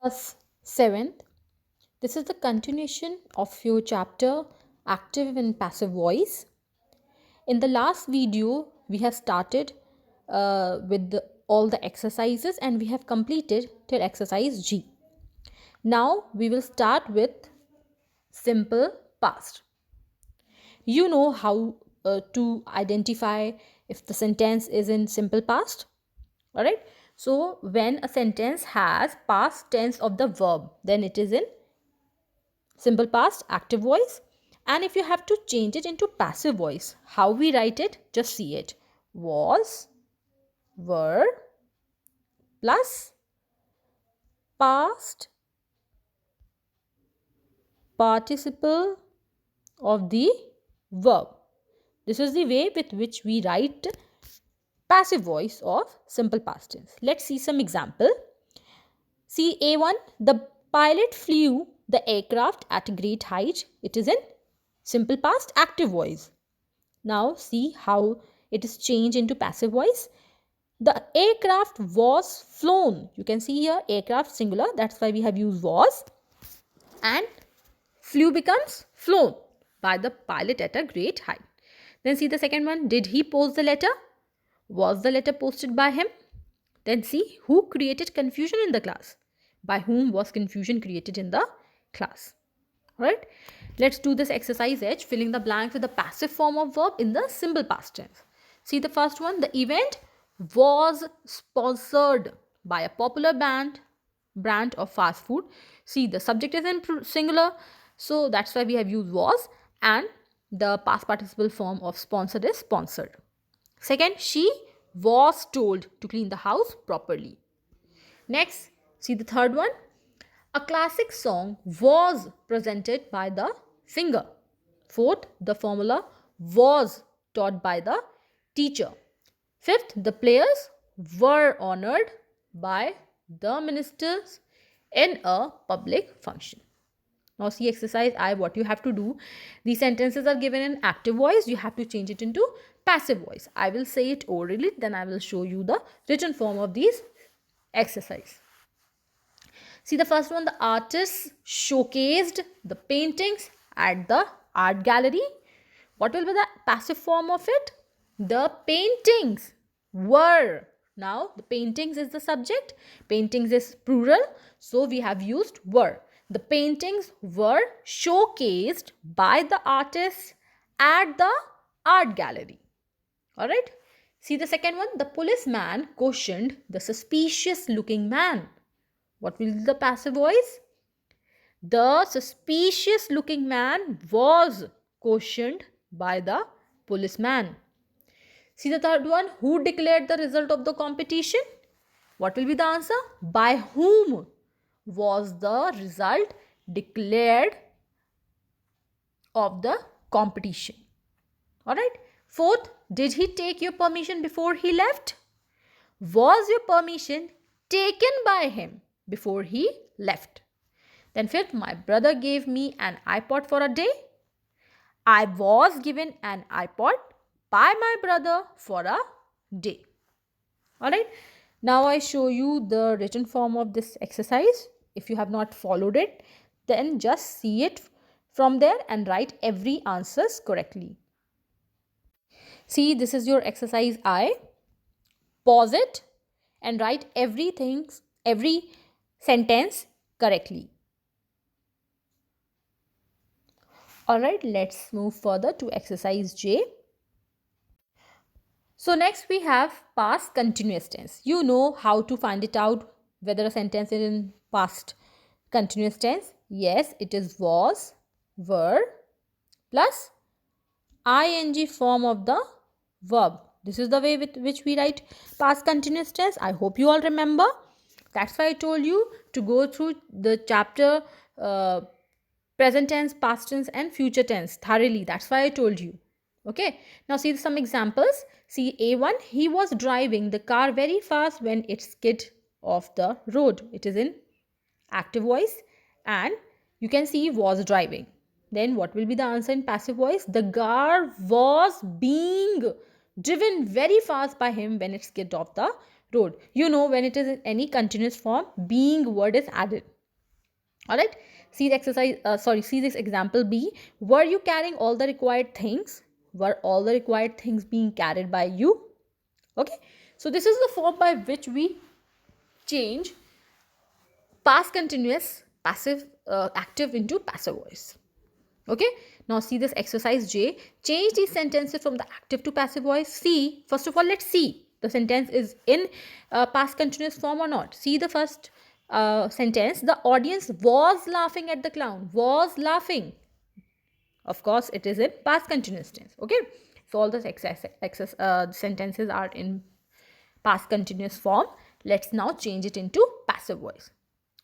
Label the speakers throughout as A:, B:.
A: Class 7th. This is the continuation of your chapter Active and Passive Voice. In the last video, we have started with all the exercises and we have completed till exercise G. Now we will start with simple past. You know how to identify if the sentence is in simple past. All right. So when a sentence has past tense of the verb, then it is in simple past active voice. And if you have to change it into passive voice, how we write it, just see it. Was, were, plus past participle of the verb. This is the way with which we write passive voice of simple past tense. Let's see some example. See A1, the pilot flew the aircraft at a great height. It is in simple past active voice. Now see how it is changed into passive voice. The aircraft was flown. You can see here aircraft singular. That's why we have used was. And flew becomes flown by the pilot at a great height. Then see the second one. Did he post the letter? Was the letter posted by him? Then see who created confusion in the class. By whom was confusion created in the class. Alright. Let's do this exercise H, filling the blanks with the passive form of verb in the simple past tense. See the first one. The event was sponsored by a popular brand of fast food. See the subject is in singular, so that's why we have used was, and the past participle form of sponsored is sponsored. Second, she was told to clean the house properly. Next, see the third one. A classic song was presented by the singer. Fourth, the formula was taught by the teacher. Fifth, the players were honored by the ministers in a public function. Now see exercise I, what you have to do. These sentences are given in active voice. You have to change it into passive voice. I will say it orally, then I will show you the written form of these exercise. See the first one. The artists showcased the paintings at the art gallery. What will be the passive form of it? The paintings were. Now the paintings is the subject. Paintings is plural. So we have used were. The paintings were showcased by the artists at the art gallery. Alright. See the second one. The policeman questioned the suspicious looking man. What will be the passive voice? The suspicious looking man was questioned by the policeman. See the third one. Who declared the result of the competition? What will be the answer? By whom was the result declared of the competition? Alright. Fourth, did he take your permission before he left? Was your permission taken by him before he left? Then fifth, my brother gave me an iPod for a day. I was given an iPod by my brother for a day. Alright. Now I show you the written form of this exercise. If you have not followed it, then just see it from there and write every answers correctly. See, this is your exercise I. Pause it and write every sentence correctly. Alright, let's move further to exercise J. So next we have past continuous tense. You know how to find it out whether a sentence is in past continuous tense. Yes, it is was, were, plus ing form of the verb. This is the way with which we write past continuous tense. I hope you all remember. That's why I told you to go through the chapter present tense, past tense and future tense thoroughly. That's why I told you. Okay. Now see some examples. See A1. He was driving the car very fast when it skid off the road. It is in active voice and you can see was driving. Then what will be the answer in passive voice? The car was being driven very fast by him when it skid off the Rode. You know, when it is in any continuous form, being word is added. All right. See the exercise. See this example B. Were you carrying all the required things? Were all the required things being carried by you? Okay. So this is the form by which we change past continuous passive active into passive voice. Okay. Now see this exercise J. Change these sentences from the active to passive voice. See, first of all, let's see the sentence is in past continuous form or not. See the first sentence. The audience was laughing at the clown. Was laughing. Of course, it is in past continuous tense. Okay. So all the sentences are in past continuous form. Let's now change it into passive voice.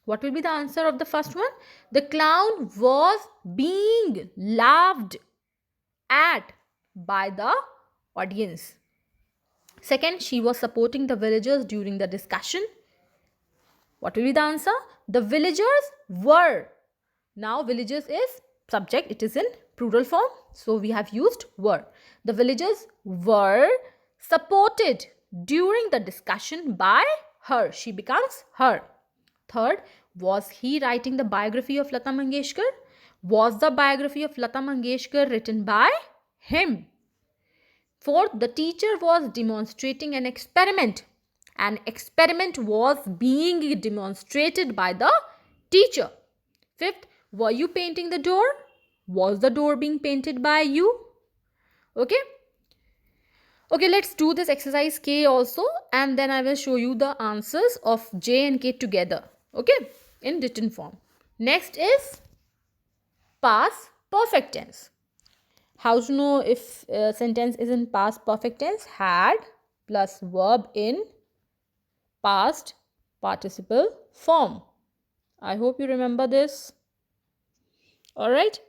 A: What will be the answer of the first one? The clown was being laughed at by the audience. Second, she was supporting the villagers during the discussion. What will be the answer? The villagers were. Now, villagers is subject. It is in plural form. So, we have used were. The villagers were supported during the discussion by her. She becomes her. Third, was he writing the biography of Lata Mangeshkar? Was the biography of Lata Mangeshkar written by him? Fourth, the teacher was demonstrating an experiment. An experiment was being demonstrated by the teacher. Fifth, were you painting the door? Was the door being painted by you? Okay. Okay, let's do this exercise K also, and then I will show you the answers of J and K together. Okay, in written form. Next is past perfect tense. How to know if a sentence is in past perfect tense? Had plus verb in past participle form. I hope you remember this. Alright.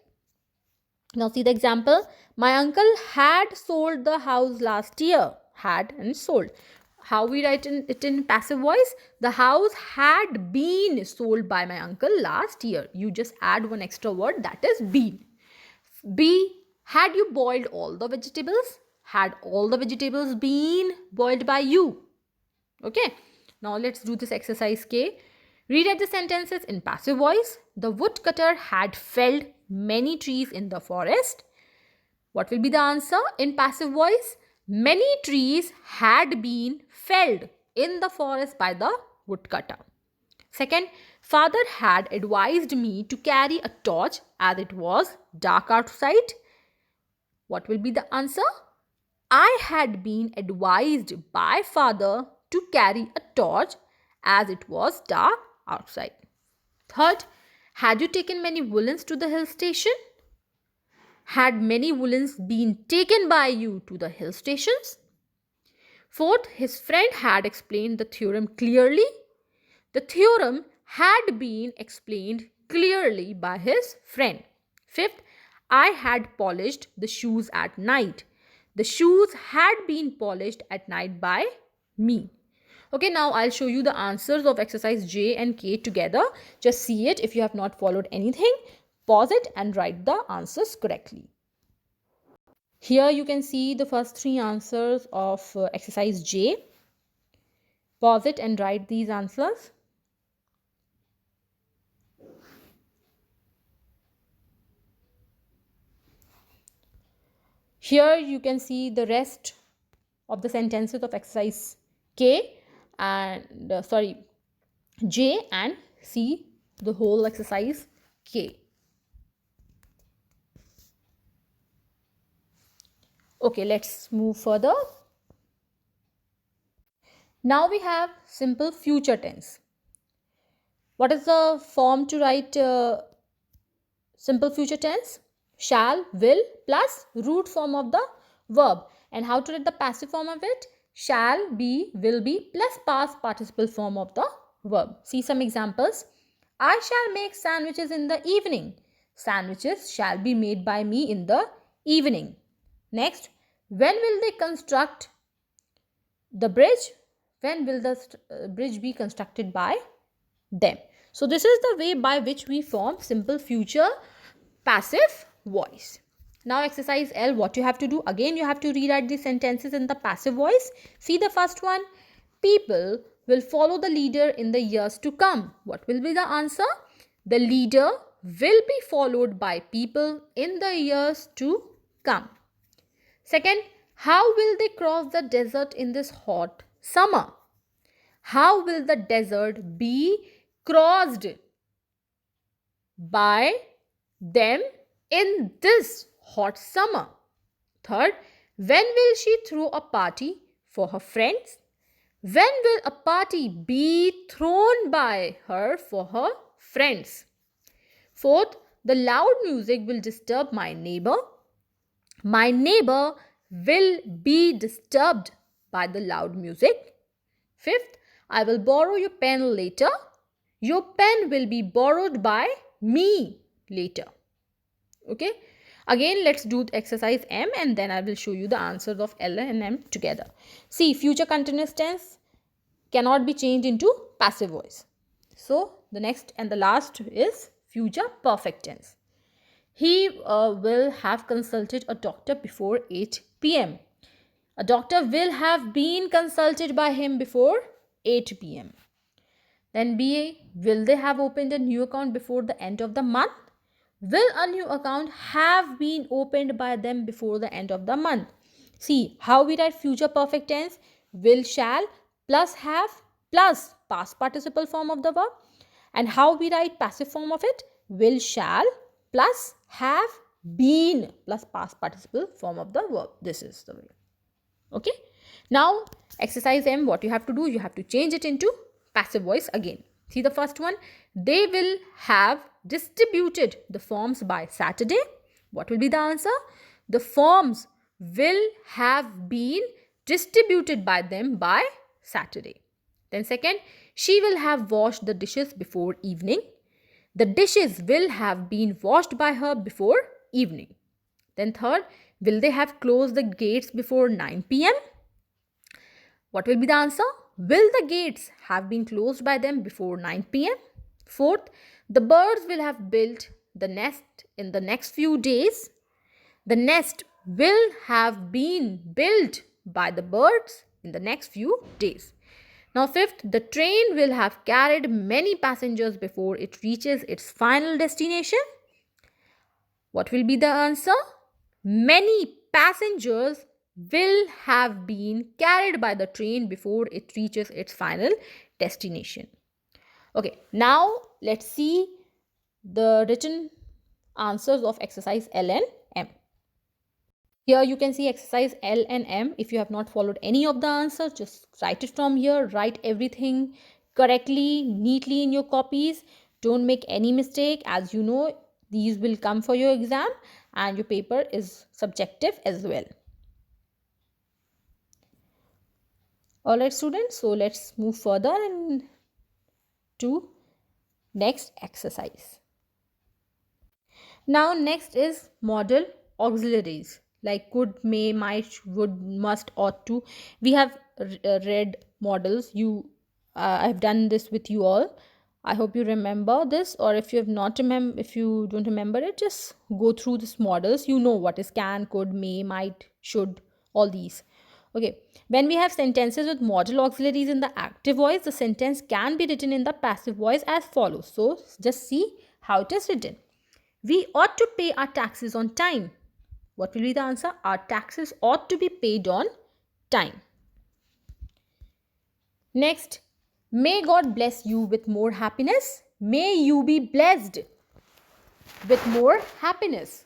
A: Now see the example. My uncle had sold the house last year. Had and sold. How we write it in passive voice? The house had been sold by my uncle last year. You just add one extra word, that is been. B. Had you boiled all the vegetables? Had all the vegetables been boiled by you? Okay. Now let's do this exercise K. Read the sentences in passive voice. The woodcutter had felled many trees in the forest. What will be the answer in passive voice? Many trees had been felled in the forest by the woodcutter. Second, father had advised me to carry a torch as it was dark outside. What will be the answer? I had been advised by father to carry a torch as it was dark outside. Third, had you taken many woolens to the hill station? Had many woolens been taken by you to the hill stations? Fourth, his friend had explained the theorem clearly. The theorem had been explained clearly by his friend. Fifth, I had polished the shoes at night. The shoes had been polished at night by me. Okay, now I'll show you the answers of exercise J and K together. Just see it. If you have not followed anything, pause it and write the answers correctly. Here you can see the first three answers of exercise J. Pause it and write these answers. Here you can see the rest of the sentences of exercise K and J, and see the whole exercise K. Okay, let's move further. Now we have simple future tense. What is the form to write simple future tense? Shall, will plus root form of the verb. And how to write the passive form of it? Shall be, will be plus past participle form of the verb. See some examples. I shall make sandwiches in the evening. Sandwiches shall be made by me in the evening. Next, when will they construct the bridge? When will the bridge be constructed by them? So this is the way by which we form simple future passive voice. Now exercise L, what you have to do? Again, you have to rewrite the sentences in the passive voice. See the first one. people will follow the leader in the years to come. What will be the answer? The leader will be followed by people in the years to come. Second, how will they cross the desert in this hot summer? How will the desert be crossed by them in this hot summer? Third, when will she throw a party for her friends? When will a party be thrown by her for her friends? Fourth, the loud music will disturb my neighbor. My neighbor will be disturbed by the loud music. Fifth, I will borrow your pen later. Your pen will be borrowed by me later. Okay. Again, let's do exercise M and then I will show you the answers of L and M together. See, future continuous tense cannot be changed into passive voice. So, the next and the last is future perfect tense. He will have consulted a doctor before 8 p.m. A doctor will have been consulted by him before 8 p.m. Then B, will they have opened a new account before the end of the month? Will a new account have been opened by them before the end of the month? See how we write future perfect tense. Will, shall plus have plus past participle form of the verb. And how we write passive form of it? Will, shall plus have been plus past participle form of the verb. This is the way. Okay. Now exercise M, what you have to do? You have to change it into passive voice again. See the first one. They will have distributed the forms by Saturday. What will be the answer? The forms will have been distributed by them by Saturday. Then second, she will have washed the dishes before evening. The dishes will have been washed by her before evening. Then third, will they have closed the gates before 9 p.m.? What will be the answer? Will the gates have been closed by them before 9 p.m.? Fourth, the birds will have built the nest in the next few days. The nest will have been built by the birds in the next few days. Now fifth, the train will have carried many passengers before it reaches its final destination. What will be the answer? Many passengers will have been carried by the train before it reaches its final destination. Okay, now let's see the written answers of exercise L and M. Here you can see exercise L and M. If you have not followed any of the answers, just write it from here. Write everything correctly, neatly in your copies. Don't make any mistake. As you know, these will come for your exam and your paper is subjective as well. Alright students, so let's move further and to next exercise. Now next is modal auxiliaries like could, may, might, would, must, ought to. We have read modals. I have done this with you all. I hope you remember this, or if you don't remember it, just go through these models. You know what is can, could, may, might, should, all these. Okay, when we have sentences with modal auxiliaries in the active voice, the sentence can be written in the passive voice as follows. So just see how it is written. We ought to pay our taxes on time. What will be the answer? Our taxes ought to be paid on time. Next, may God bless you with more happiness. May you be blessed with more happiness.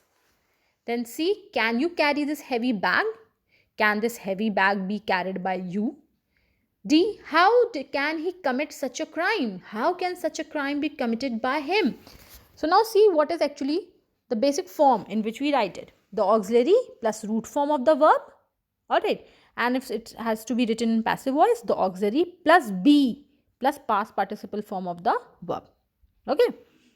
A: Then see, can you carry this heavy bag? Can this heavy bag be carried by you? D, how can he commit such a crime? How can such a crime be committed by him? So now see what is actually the basic form in which we write it. The auxiliary plus root form of the verb. Alright. And if it has to be written in passive voice, the auxiliary plus be plus past participle form of the verb. Okay.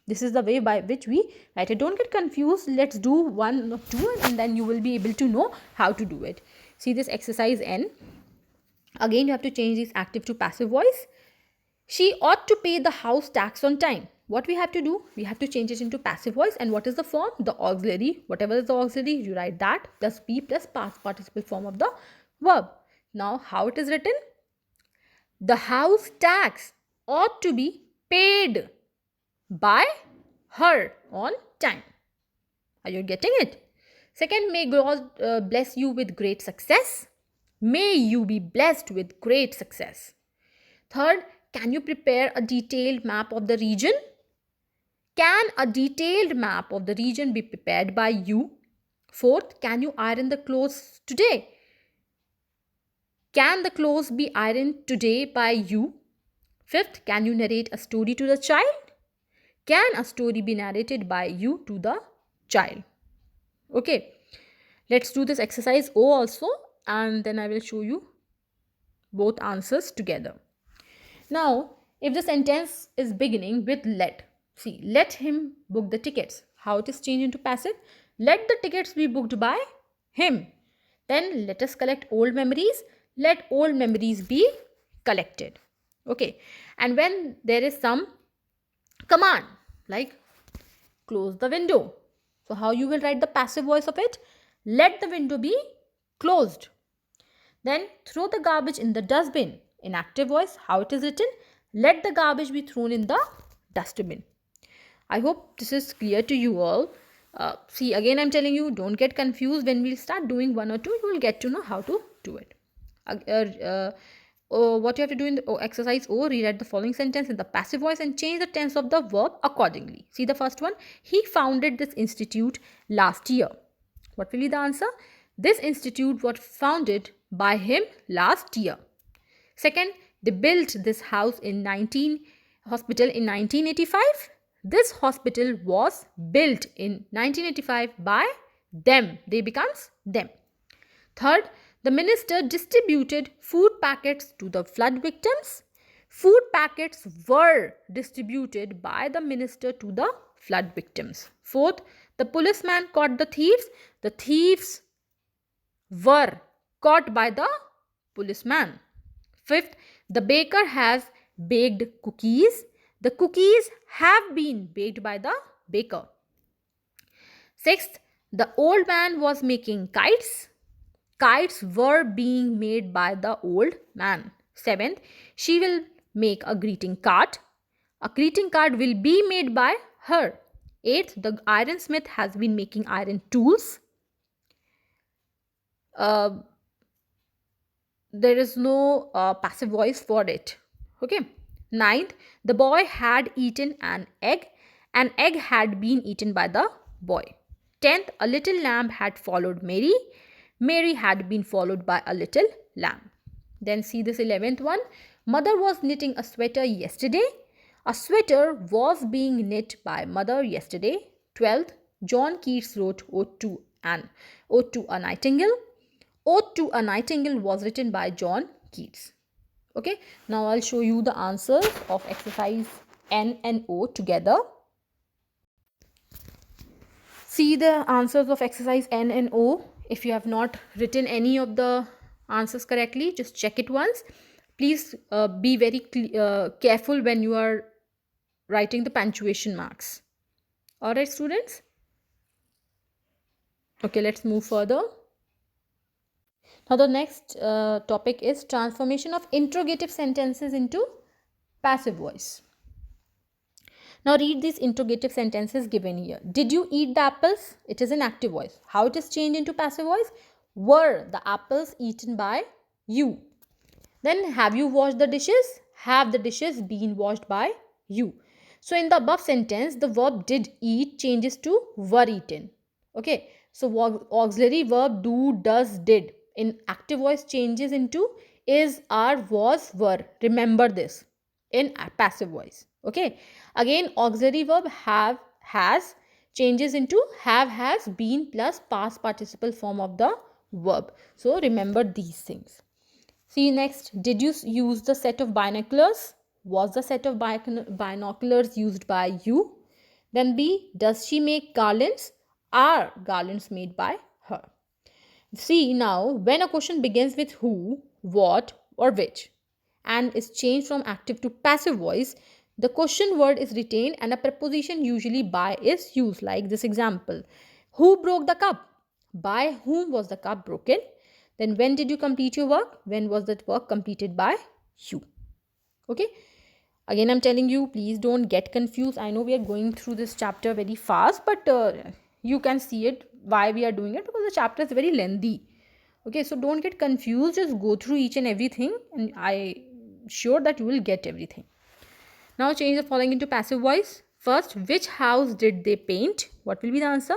A: This is the way by which we write it. Don't get confused. Let's do one or two and then you will be able to know how to do it. See this exercise N. Again, you have to change this active to passive voice. She ought to pay the house tax on time. What we have to do? We have to change it into passive voice. And what is the form? The auxiliary. Whatever is the auxiliary, you write that plus be plus past participle form of the verb. Now, how it is written? The house tax ought to be paid by her on time. Are you getting it? Second, may God bless you with great success. May you be blessed with great success. Third, can you prepare a detailed map of the region? Can a detailed map of the region be prepared by you? Fourth, can you iron the clothes today? Can the clothes be ironed today by you? Fifth, can you narrate a story to the child? Can a story be narrated by you to the child? Okay, let's do this exercise O also, and then I will show you both answers together. Now, if the sentence is beginning with let, see, let him book the tickets. How it is changed into passive? Let the tickets be booked by him. Then let us collect old memories. Let old memories be collected. Okay. And when there is some command like close the window. So how you will write the passive voice of it? Let the window be closed. Then throw the garbage in the dustbin. In active voice, how it is written? Let the garbage be thrown in the dustbin. I hope this is clear to you all. See, again I'm telling you, don't get confused. When we'll start doing one or two, you will get to know how to do it. What you have to do in the exercise O, rewrite the following sentence in the passive voice and change the tense of the verb accordingly. See the first one. He founded this institute last year. What will be the answer? This institute was founded by him last year. Second, they built this house in 1985. This hospital was built in 1985 by them. They becomes them. Third, the minister distributed food packets to the flood victims. Food packets were distributed by the minister to the flood victims. Fourth, the policeman caught the thieves. The thieves were caught by the policeman. Fifth, the baker has baked cookies. The cookies have been baked by the baker. Sixth, the old man was making kites. Kites were being made by the old man. Seventh, she will make a greeting card. A greeting card will be made by her. Eighth, the ironsmith has been making iron tools. There is no passive voice for it. Okay. Ninth, the boy had eaten an egg. An egg had been eaten by the boy. 10th, a little lamb had followed Mary. Mary had been followed by a little lamb. Then see this 11th one. Mother was knitting a sweater yesterday. A sweater was being knit by mother yesterday. 12th, John Keats wrote Ode to a Nightingale. Ode to a Nightingale was written by John Keats. Okay, now I'll show you the answers of exercise N and O together. See the answers of exercise N and O. If you have not written any of the answers correctly, just check it once. Please be very careful when you are writing the punctuation marks. Alright, students? Okay, let's move further. Now the next topic is transformation of interrogative sentences into passive voice. Now read these interrogative sentences given here. Did you eat the apples? It is an active voice. How it is changed into passive voice? Were the apples eaten by you? Then have you washed the dishes? Have the dishes been washed by you? So in the above sentence, the verb did eat changes to were eaten. Okay. So auxiliary verb do, does, did. In active voice changes into is, are, was, were. Remember this in passive voice. Okay. Again, auxiliary verb have, has changes into have, has, been plus past participle form of the verb. So remember these things. See next, did you use the set of binoculars? Was the set of binoculars used by you? Then B, does she make garlands? Are garlands made by her? See now, when a question begins with who, what or which and is changed from active to passive voice, the question word is retained and a preposition usually by is used, like this example. Who broke the cup? By whom was the cup broken? Then when did you complete your work? When was that work completed by you? Okay, again I'm telling you, please don't get confused. I know we are going through this chapter very fast, but you can see it why we are doing it, because the chapter is very lengthy. Okay, so don't get confused, just go through each and everything, and I sure that you will get everything. Now change the following into passive voice. First, which house did they paint? What will be the answer?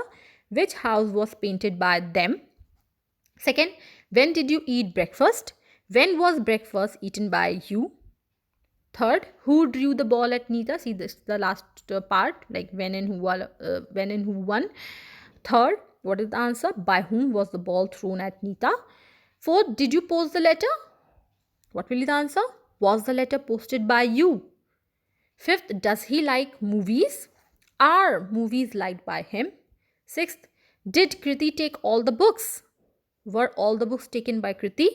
A: Which house was painted by them? Second, when did you eat breakfast? When was breakfast eaten by you? Third, who drew the ball at Nita? See this, the last part, like when and who won. Third, what is the answer? By whom was the ball thrown at Nita? Fourth, did you post the letter? What will be the answer? Was the letter posted by you? Fifth, does he like movies? Are movies liked by him? Sixth, did Kriti take all the books? Were all the books taken by Kriti?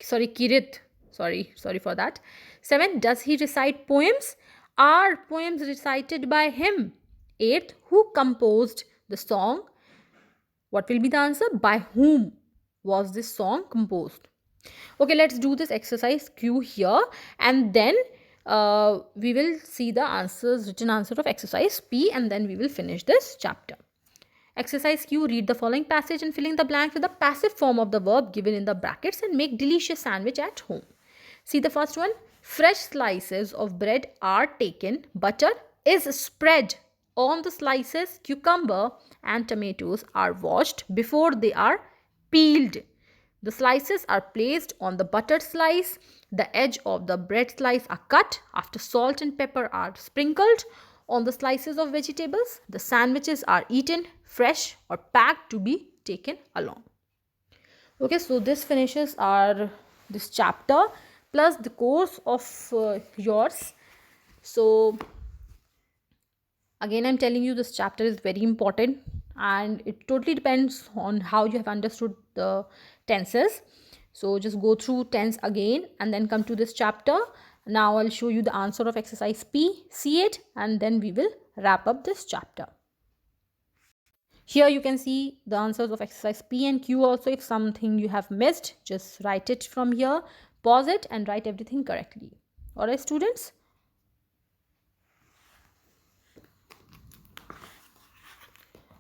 A: Sorry, Kirit. Sorry for that. Seventh, does he recite poems? Are poems recited by him? Eighth, who composed the song? What will be the answer? By whom was this song composed? Okay, let's do this exercise Q here, and then we will see the answers, written answer of exercise P, and then we will finish this chapter. Exercise Q, read the following passage and fill in the blanks with the passive form of the verb given in the brackets and make delicious sandwich at home. See the first one. Fresh slices of bread are taken. Butter is spread on the slices. Cucumber and tomatoes are washed before they are peeled. The slices are placed on the buttered slice. The edge of the bread slice are cut after salt and pepper are sprinkled on the slices of vegetables. The sandwiches are eaten fresh or packed to be taken along. Okay, so this finishes our this chapter plus the course of yours. So again I'm telling you, this chapter is very important, and it totally depends on how you have understood the tenses. So just go through tense again and then come to this chapter. Now I'll show you the answer of exercise P, see it, and then we will wrap up this chapter. Here you can see the answers of exercise P and Q also. If something you have missed, just write it from here, pause it and write everything correctly. Alright students?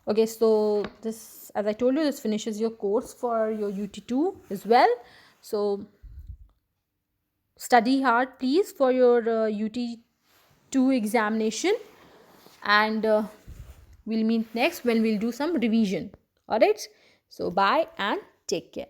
A: Okay, so this, as I told you, this finishes your course for your UT2 as well. So study hard please for your UT2 examination, and we'll meet next when we'll do some revision. Alright, so bye and take care.